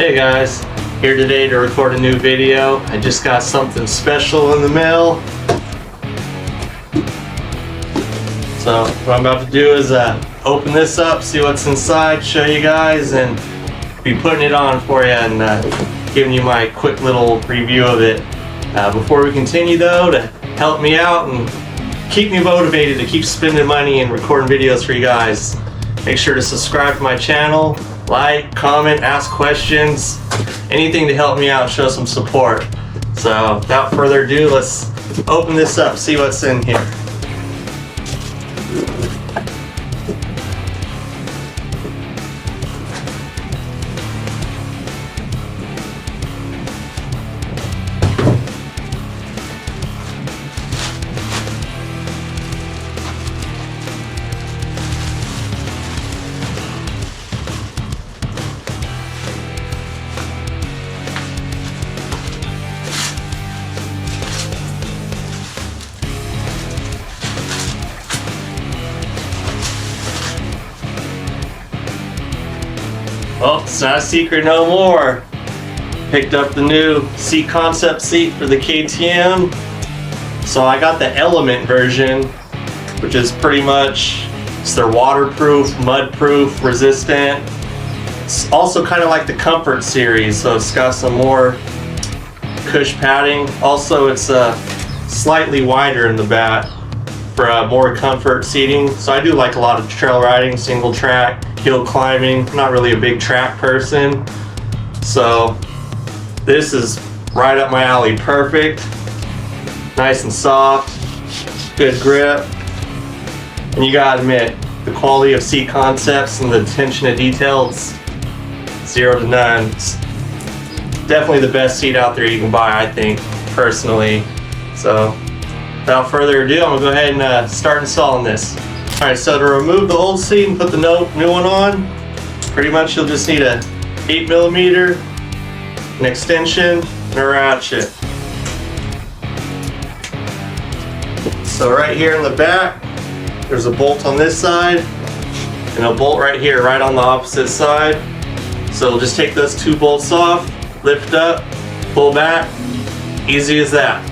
Hey guys, here today to record a new video. I just got something special in the mail. So what I'm about to do is open this up, see what's inside, show you guys, and be putting it on for you and giving you my quick little review of it. Before we continue though, to help me out and keep me motivated to keep spending money and recording videos for you guys, make sure to subscribe to my channel, like, comment, ask questions, anything to help me out, show some support. So without further ado, let's open this up, see what's in here. Well, it's not a secret no more. Picked up the new seat concept seat for the KTM. So I got the Element version, which is pretty much, it's their waterproof, mud-proof, resistant. It's also kind of like the Comfort series, so it's got some more cush padding. Also, it's slightly wider in the back for more comfort seating. So I do like a lot of trail riding, single track, hill climbing. I'm not really a big track person, so this is right up my alley. Perfect, nice and soft, good grip, and you gotta admit the quality of seat concepts and the attention to detail, it's 0 to none. It's definitely the best seat out there you can buy, I think, personally. So without further ado, I'm gonna go ahead and start installing this. Alright, so to remove the old seat and put the new one on, pretty much you'll just need a 8mm, an extension, and a ratchet. So right here in the back, there's a bolt on this side, and a bolt right here, right on the opposite side. So we'll just take those two bolts off, lift up, pull back, easy as that.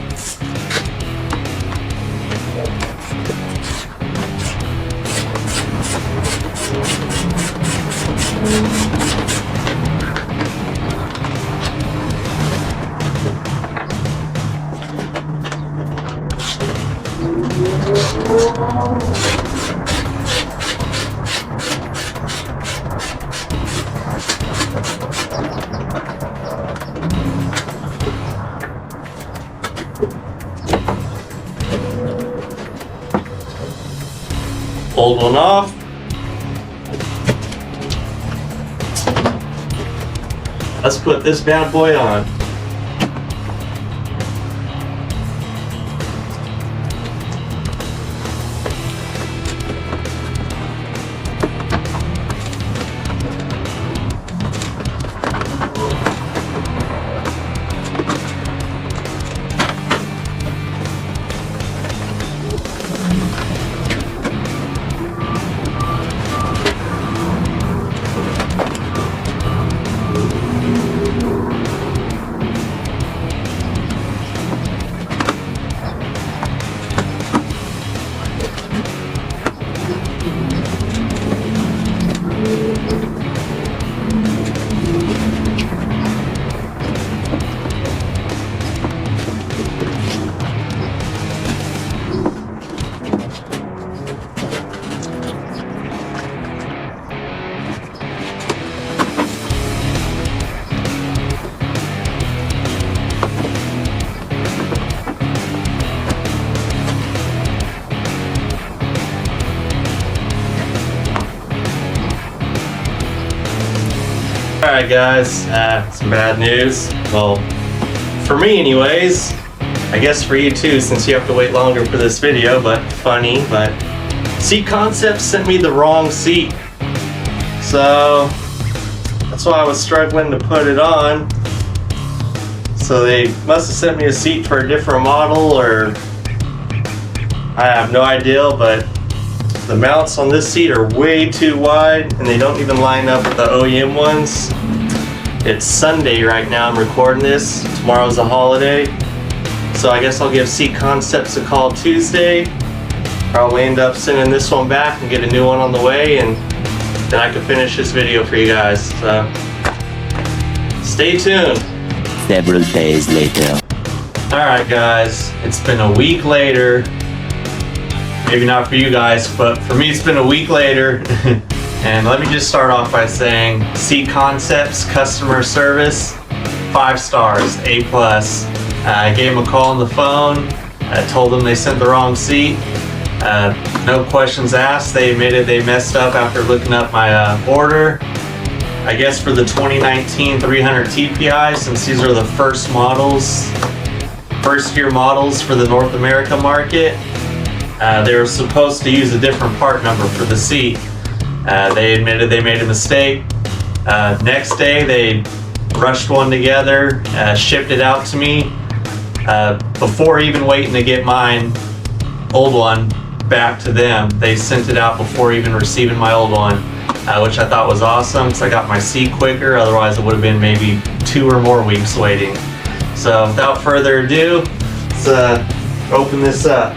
Old one off. Let's put this bad boy on. Alright guys, some bad news. Well, for me anyways. I guess for you too, since you have to wait longer for this video, but funny. But Seat Concepts sent me the wrong seat. So that's why I was struggling to put it on. So they must have sent me a seat for a different model, or I have no idea, but the mounts on this seat are way too wide and they don't even line up with the OEM ones. It's Sunday right now, I'm recording this. Tomorrow's a holiday. So I guess I'll give Seat Concepts a call Tuesday. Probably end up sending this one back and get a new one on the way, and then I can finish this video for you guys. So stay tuned. Several days later. Alright guys, it's been a week later. Maybe not for you guys, but for me it's been a week later. And let me just start off by saying Seat Concepts customer service, 5 stars, A+. I gave them a call on the phone. I told them they sent the wrong seat. No questions asked. They admitted they messed up after looking up my order. I guess for the 2019 300 TPI, since these are the first year models for the North America market, they were supposed to use a different part number for the seat. They admitted they made a mistake. Next day they rushed one together, shipped it out to me. Before even waiting to get mine, old one, back to them, they sent it out before even receiving my old one, which I thought was awesome because I got my seat quicker. Otherwise it would have been maybe 2 or more weeks waiting. So without further ado, let's open this up.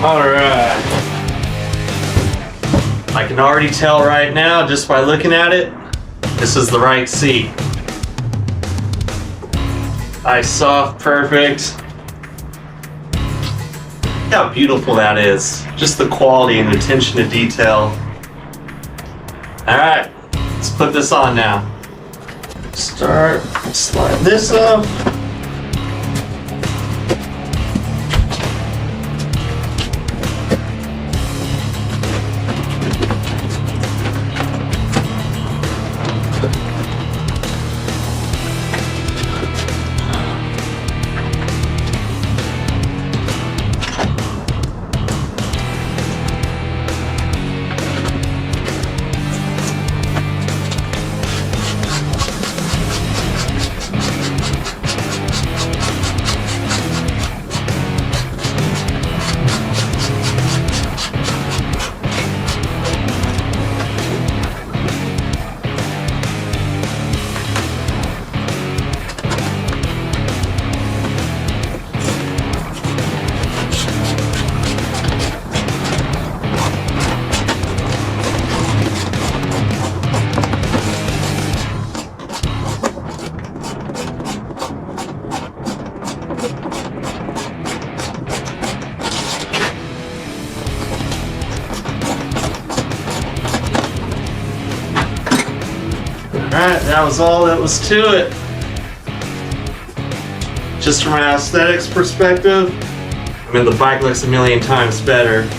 Alright, I can already tell right now just by looking at it, this is the right seat. Nice, soft, perfect. Look how beautiful that is. Just the quality and attention to detail. Alright, let's put this on now. Slide this up. Alright, that was all that was to it. Just from an aesthetics perspective, I mean, the bike looks a million times better.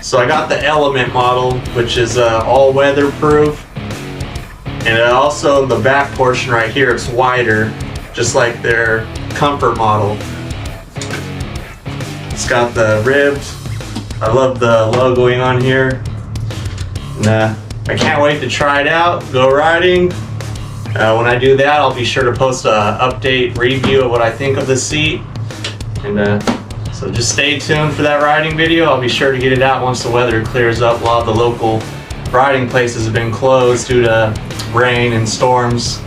So I got the Element model, which is all weather proof. And also the back portion right here, it's wider, just like their Comfort model. It's got the ribbed. I love the logoing on here. And I can't wait to try it out, go riding. When I do that, I'll be sure to post an update review of what I think of the seat. And so just stay tuned for that riding video. I'll be sure to get it out once the weather clears up. A lot of the local riding places have been closed due to rain and storms.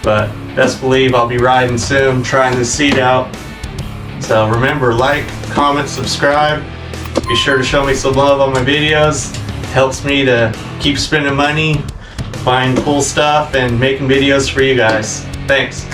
But best believe I'll be riding soon, trying this seat out. So remember, like, comment, subscribe. Be sure to show me some love on my videos. It helps me to keep spending money, buying cool stuff, and making videos for you guys. Thanks.